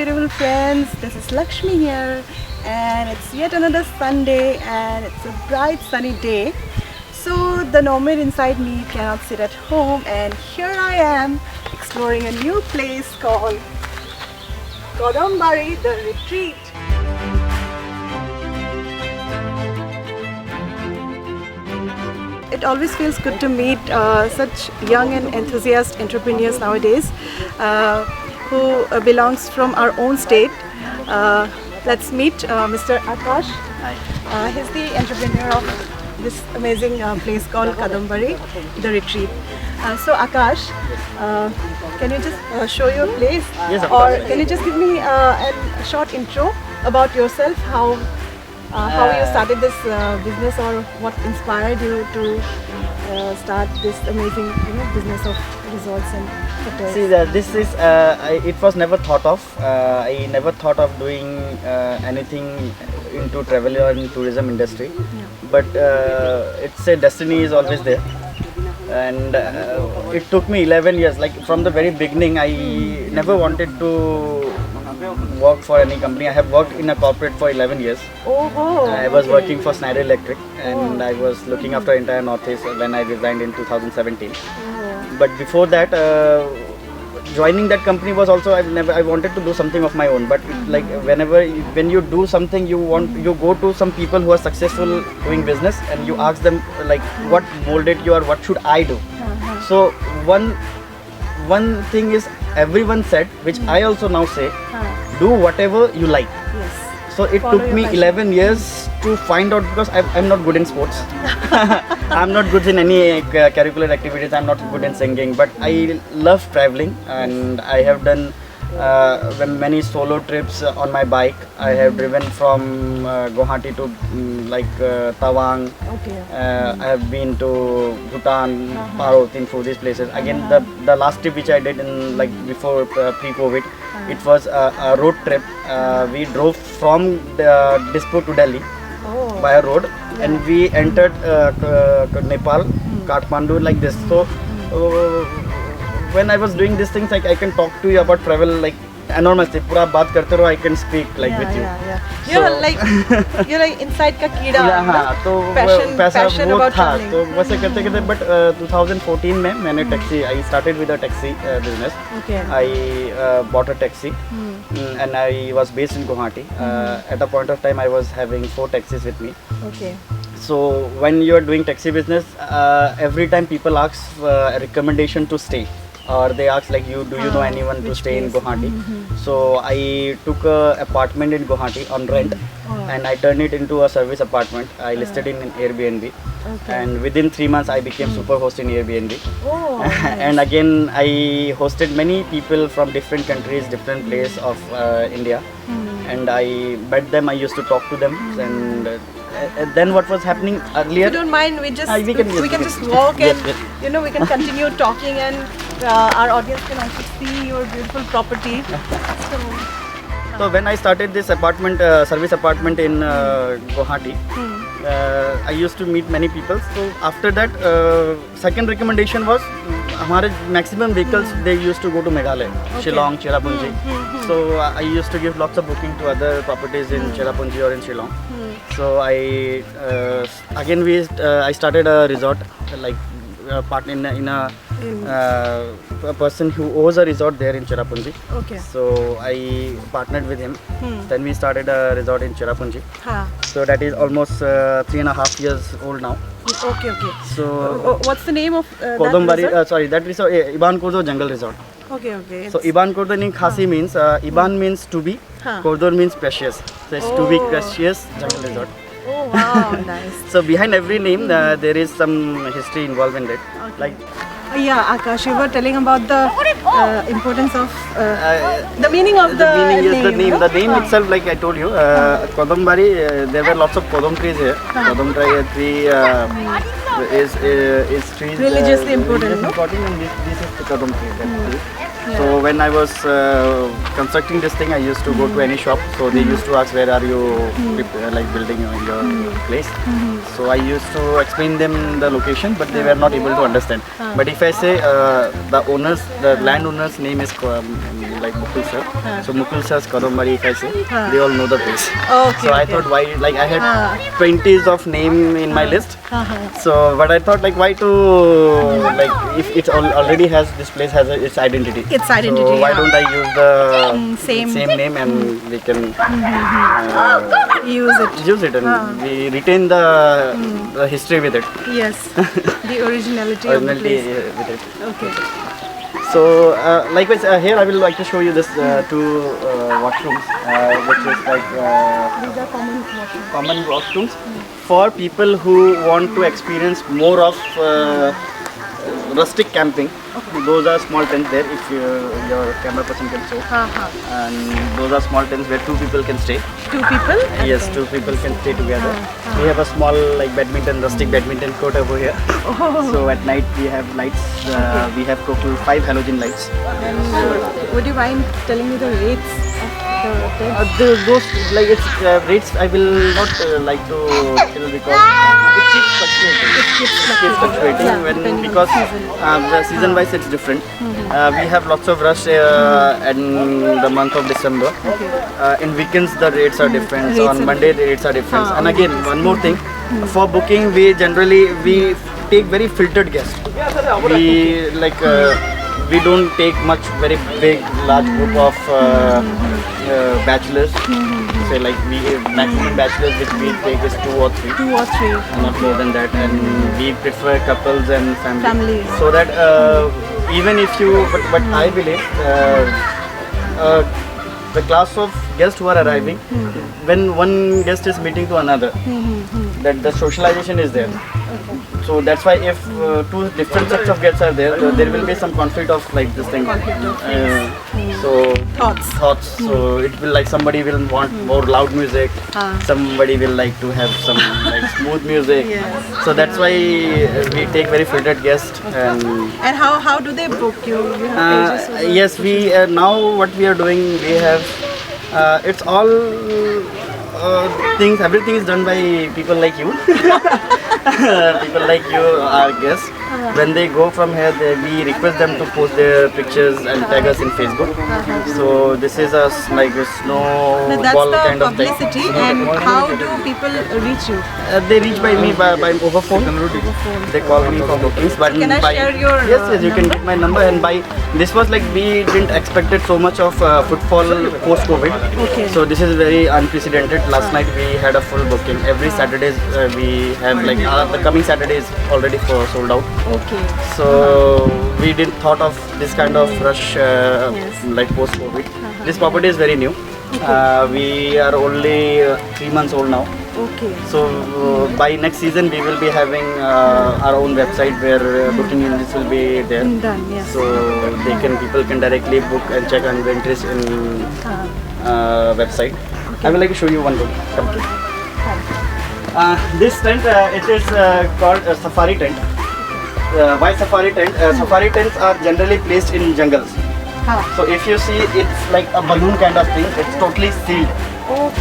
beautiful friends, this is Lakshmi here and it's yet another Sunday and it's a bright sunny day. So the nomad inside me cannot sit at home and here I am exploring a new place called KODOM BARI, the retreat. It always feels good to meet such young and enthusiastic entrepreneurs nowadays who belongs from our own state. Let's meet Mr. Akash. Hi. He's the entrepreneur of this amazing place called KODOM BARI, the retreat. So Akash, can you just show your place? Yes, of Or course. can you just give me a short intro about yourself? How you started this business, or what inspired you to start this amazing business of resorts and hotels? See, this is it was never thought of. I never thought of doing anything into travel or in tourism industry. Yeah. But it's a destiny is always there, and it took me 11 years. Like from the very beginning, I never wanted to work for any company. I have worked in a corporate for 11 years. Oh, I was okay. working for Schneider Electric, and I was looking after entire Northeast when I resigned in 2017. Oh. But before that, joining that company was also I wanted to do something of my own. But like when you do something, you go to some people who are successful doing business, and you ask them like what molded you, or what should I do. So one thing is everyone said, which I also now say, do whatever you like. Yes. So it Follow took your me passion. 11 years to find out, because I'm not good in sports. I'm not good in any curricular activities. I'm not good in singing, but I love traveling, and I have done many solo trips on my bike. I have driven from Guwahati to Tawang. Okay. I have been to Bhutan, Paro, Thimphu, these places. Again, the last trip which I did in before pre-COVID, it was a road trip. We drove from Dispur to Delhi by a road, and we entered Nepal, Kathmandu, like this. So when I was doing these things, like I can talk to you about travel like enormously. Pura baat karte raho, I can speak like with you. Yeah. So- You're like inside ka keeda. हाँ, तो Passion वो about था, traveling. तो वैसे करते करते but 2014 में मैंने taxi I started with a taxi business. Okay. I bought a taxi and I was based in Guwahati. At a point of time I was having 4 taxis with me. Okay. So when you are doing taxi business, every time people ask a recommendation to stay, or they ask like do you know anyone to Which stay in place? Guwahati? So I took a apartment in Guwahati on rent, and I turned it into a service apartment. I listed it in Airbnb, and within 3 months I became super host in Airbnb. Oh. And again I hosted many people from different countries, different place of India, and I met them. I used to talk to them, and then what was happening earlier. If you don't mind, we can just walk Yes, and yes. we can continue talking, and our audience can also see your beautiful property. So when I started this apartment, service apartment in Guwahati, I used to meet many people. So after that, second recommendation was, हमारे maximum vehicles they used to go to Meghalaya, Shillong, Cherrapunji. So I used to give lots of booking to other properties in Cherrapunji or in Shillong. So I started a resort, like part in a person who owns a resort there in Cherrapunji. Okay. So I partnered with him. Then we started a resort in Cherrapunji. So that is almost 3.5 years old now. Okay. So What's the name of KODOM that BARI, resort? that resort, Iban Kurdo Jungle Resort. Okay. So Iban Kurdo in Khasi means, Iban means to be, Kurdo means precious. So it's to be precious jungle resort. Oh wow, nice. So behind every name there is some history involved in it. Like Yeah, Akash, you were telling about the importance of the meaning of the meaning is the name. no? The name itself, like I told you, KODOM BARI, there were lots of kodom trees here. Kodom tree is trees Religiously important, no? important, and this is the kodom tree. That tree. So when I was constructing this thing, I used to go to any shop. So they used to ask, where are you like building your place? So I used to explain them the location, but they were not able to understand. But if I say the landowner's name is like Mukul sir. So Mukul sir's KODOM BARI, if I say, they all know the place. Okay. So I thought why, like I had 20s of name in my list. So but I thought like why to like if it already has this place has its identity. Its identity. So why don't I use the same name and we can use it and we retain the history with it. Yes. The originality of the place. With it. Okay. So likewise here I will like to show you this two washrooms which is like These are common washrooms. common washrooms for people who want to experience more of rustic camping. Those are small tents there if your camera person can show. And those are small tents where two people can stay. Two people? Yes, two people can stay together. We have a small like rustic badminton court over here. So at night we have lights. We have total 5 halogen lights. And would you mind telling me the rates of the tents? Those like it's rates I will not like to tell because it keeps fluctuating. It keeps fluctuating because the season wise it's different. We have lots of rush in the month of December. In weekends the rates are different. So on Monday the rates are different. And again one more thing, for booking we generally take very filtered guests. We like we don't take much very big large group of bachelors. Say like we maximum bachelors which we take is 2 or 3. 2 or 3. Not more than that, and we prefer couples and Families. so that even if you but I believe the class of guests who are arriving, when one guest is meeting to another, that the socialization is there. So that's why if two different sets of guests are there, there will be some conflict of like this thing. So thoughts. So it will like somebody will want more loud music, somebody will like to have some like smooth music. Yes. So that's why we take very filtered guests. And how do they book you? You have pages? Yes, we now what we are doing, we have it's all things. Everything is done by people like you. People like you are guests. When they go from here, we request them to post their pictures and tag us in Facebook. So this is a like a snowball kind of thing. Publicity. And how do people reach you? They reach by me by over phone. They call me for bookings. But can I share your yes, you can get my number. And by this was like we didn't expected so much of footfall post COVID. Okay. So this is very unprecedented. Last night we had a full booking. Every Saturdays we have like the coming Saturday is already sold out. Okay. So we didn't thought of this kind of rush like post COVID. This property is very new. We are only 3 months old now. Okay. So by next season we will be having our own website where booking units will be there. Done, yes. So people can directly book and check inventories in website. I would like to show you one room. Come. This tent it is called a safari tent. Why safari tent? Safari tents are generally placed in jungles. So if you see, it's like a balloon kind of thing. It's totally sealed.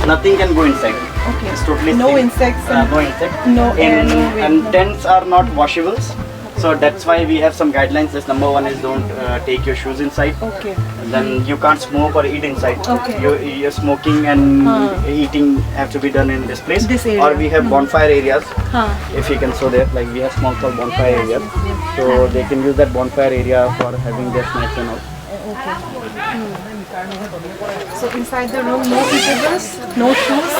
Nothing can go inside. Okay. It's totally no sealed. Insects. No insects. No air. No wind. And tents are not washables. So that's why we have some guidelines. This number one is don't take your shoes inside. Okay. Then you can't smoke or eat inside. Okay. Your smoking and eating have to be done in this place. This area. Or we have bonfire areas. If you can show there, like we have small bonfire areas. So they can use that bonfire area for having their snacks and all. Okay. So inside the room, no eatables, no shoes,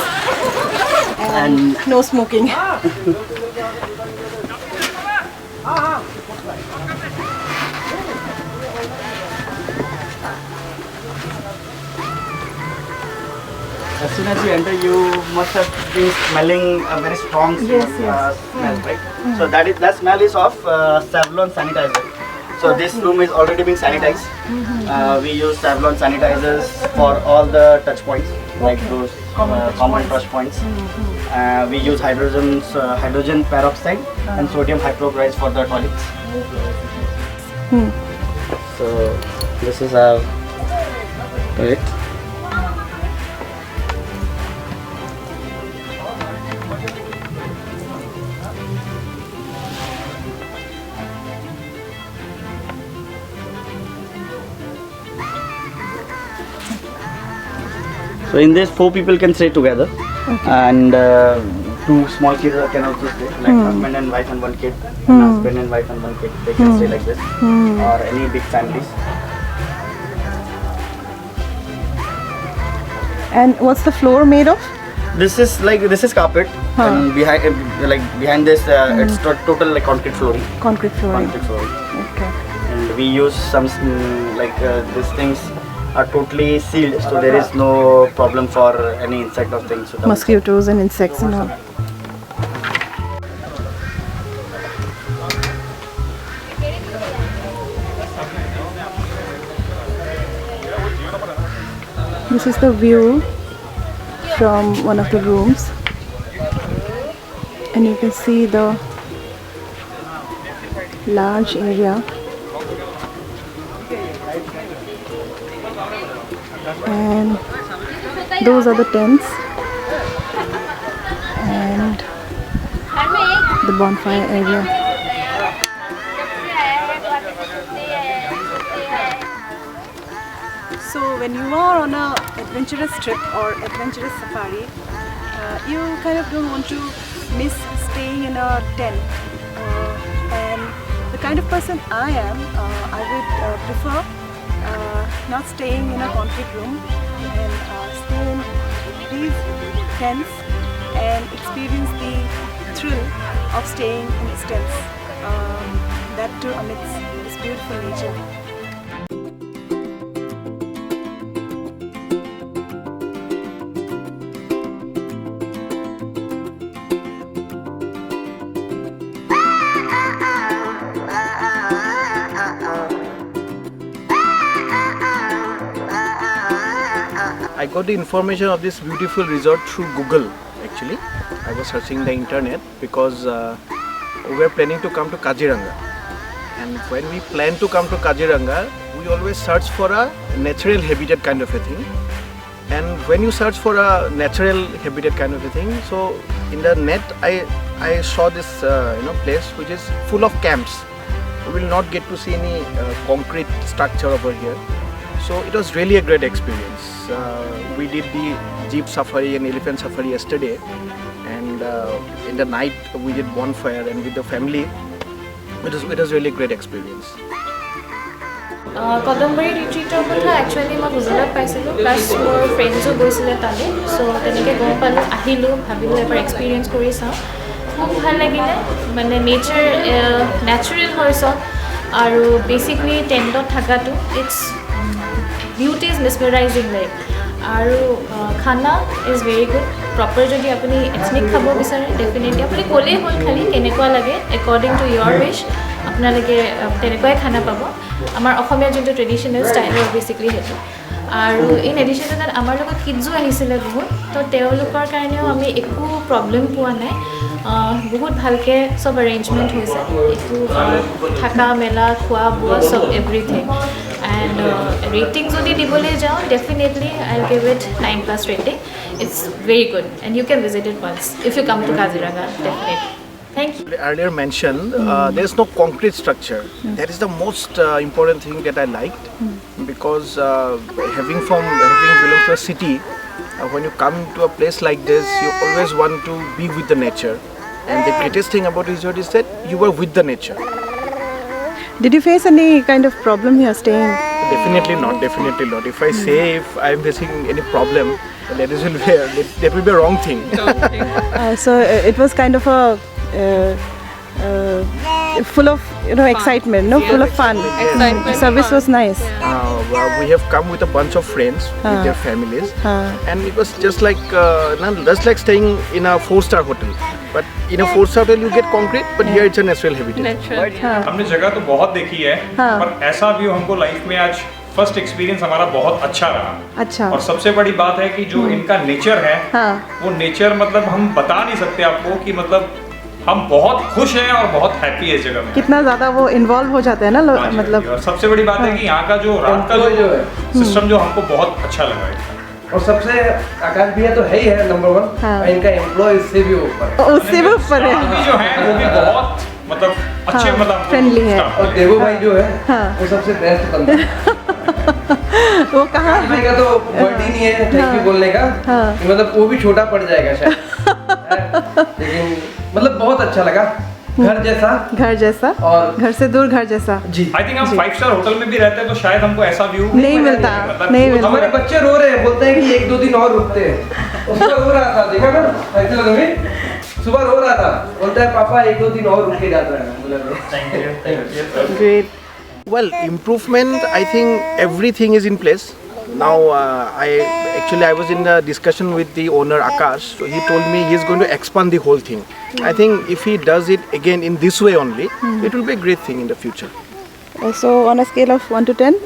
and no smoking. As soon as you enter, you must have been smelling a very strong smell, right? So that smell is of Savlon sanitizer. So this room is already being sanitized. We use Savlon sanitizers for all the touch points, like those common touch points. We use hydrogen peroxide and sodium hypochlorite for the toilets. So this is our toilet. So in this 4 people can stay together, and 2 small kids can also stay, like husband and wife and 1 kid, and husband and wife and 1 kid. They can stay like this, or any big families. And what's the floor made of? This is carpet, and behind this it's total like concrete flooring. Concrete flooring. Concrete flooring. Okay. And we use some these things are totally sealed, so there is no problem for any insect or things. So Mosquitoes and insects and all. This is the view from one of the rooms, and you can see the large area, and those are the tents and the bonfire area. So when you are on a adventurous trip or adventurous safari, you kind of don't want to miss staying in a tent. And the kind of person I am, I would prefer not staying in a concrete room and stay in these tents and experience the thrill of staying in these tents. That too amidst this beautiful nature. I got the information of this beautiful resort through Google. Actually, I was searching the internet because we were planning to come to Kaziranga, and when we plan to come to Kaziranga, we always search for a natural habitat kind of a thing. And when you search for a natural habitat kind of a thing, so in the net I saw this place which is full of camps. We will not get to see any concrete structure over here. So it was really a great experience. We did the jeep safari and elephant safari yesterday, and in the night we did bonfire, and with the family it was really a great experience. KODOM BARI retreator kotha actually ma Google paisilo plus more friends o goisile tale, so tenike gom palu ahilu bhabilu ebar experience kori sa khub bhal lagile, mane nature natural hoiso aru basically tent ot thakatu its beauty is mesmerizing, like aru khana is very good, proper jodi apuni ethnic khabo bisare definitely apuni kole hol khali kenekwa lage according to your wish apnalage tenekwai khana pabo. Amar Assamia jonto traditional style basically hetu. Aru in addition to that amar logot kids ahisile bahut, to teolokor karneo ami ekku problem pua nai. Bahut bhalke sob arrangement hoise etu thaka mela khua bua sob everything. And rating jodi dibole jao, definitely I'll give it 9+ rating. It's very good and you can visit it once if you come to Kaziranga, definitely. Thank you. Earlier mentioned, there is no concrete structure. That is the most important thing that I liked, because having belonged to a city, when you come to a place like this, you always want to be with the nature. And the greatest thing about resort is that you are with the nature. Did you face any kind of problem here staying? Definitely not. Definitely not. If I say if I am facing any problem, that will be a wrong thing. So it was kind of a full of excitement, no, full of fun. The service was nice. We have come with a bunch of friends with their families, and it was just like staying in a 4-star hotel. But in a 4-star hotel you get concrete, but here it's a natural habitat. हमने जगह तो बहुत देखी है, पर ऐसा view हमको life में आज फर्स्ट एक्सपीरियंस हमारा बहुत अच्छा रहा। अच्छा। और सबसे बड़ी बात है कि जो इनका नेचर है, वो नेचर मतलब हम बता नहीं सकते आपको कि मतलब हम बहुत खुश हैं और बहुत हैप्पी है इस जगह में। कितना ज़्यादा वो इन्वॉल्व हो जाते हैं ना मतलब। और सबसे बड़ी बात है कि यहाँ का जो रात का जो सिस्टम जो हमको बहुत अच्छा लगा है। और सबसे आकाश भैया तो है ही है नंबर 1, और इनका एम्प्लॉय इससे भी ऊपर है। उससे भी ऊपर है। जो है वो भी बहुत मतलब अच्छे मतलब फ्रेंडली है। और देवो भाई जो है वो सबसे बेस्ट बंदा है। वो कहाँ भाई का तो वर्ड ही नहीं है थैंक यू बोलने का कि मतलब वो भी छोटा पड़ जाएगा शायद लेकिन मतलब बहुत अच्छा लगा घर जैसा और घर से दूर घर जैसा जी आई थिंक हम 5 स्टार होटल में भी रहते हैं तो शायद हमको ऐसा व्यू नहीं मिलता हमारे बच्चे रो रहे हैं बोलते हैं कि 1-2 दिन और रुकते हैं उसका रो रहा था देखा ना ऐसे लगा मैं सुबह रो रहा था बोलता है पापा 1-2 दिन और रुक के जाता है great Well, improvement, I think everything is in place. Now, I was in a discussion with the owner Akash, so he told me he's going to expand the whole thing. I think if he does it again in this way only, it will be a great thing in the future. So on a scale of 1 to 10,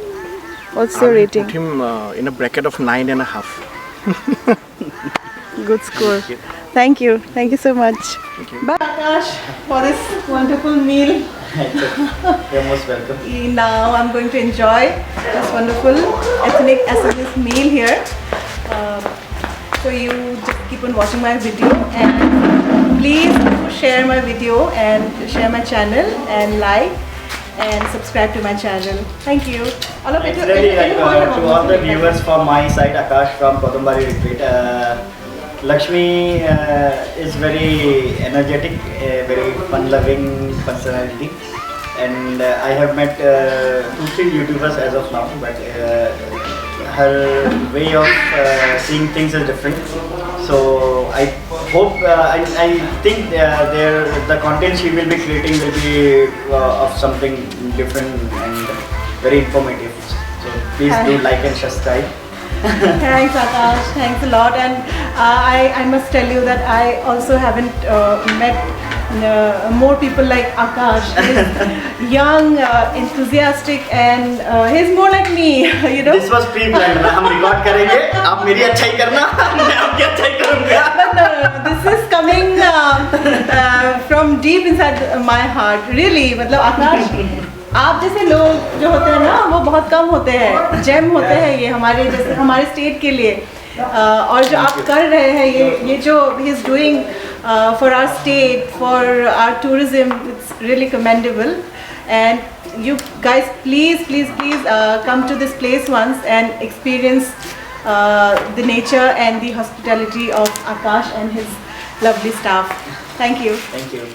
what's your I will rating? put him in a bracket of 9.5. Good score. Thank you so much. Bye Akash for this wonderful meal. You're most welcome. Now I'm going to enjoy this wonderful ethnic Assamese meal here. So you just keep on watching my video and please do share my video and share my channel and like and subscribe to my channel. Thank you. All of It's really like to all the viewers from my side, Akash from KODOM BARI retreat. Lakshmi is very energetic, very fun-loving personality, and I have met 2-3 YouTubers as of now, but her way of seeing things is different. So I hope, I think the content she will be creating will be of something different and very informative. So please do like and subscribe. Thanks Akash, thanks a lot, and I must tell you that I also haven't met more people like Akash. He's young, enthusiastic, and he's more like me, you know. This was pre-planned. हम record करेंगे, आप मेरी अच्छाई करना, मैं आपकी अच्छाई करूँगा. But no, this is coming from deep inside my heart. Really, मतलब Akash, आप जैसे लोग जो होते हैं ना वो बहुत कम होते हैं, जेम होते हैं ये हमारे जैसे हमारे स्टेट के लिए, और जो आप कर रहे हैं ये जो he is doing for our state, for our tourism, it's really commendable. And you guys please come to this place once and experience the nature and the hospitality of Akash and his lovely staff. Thank you. Thank you.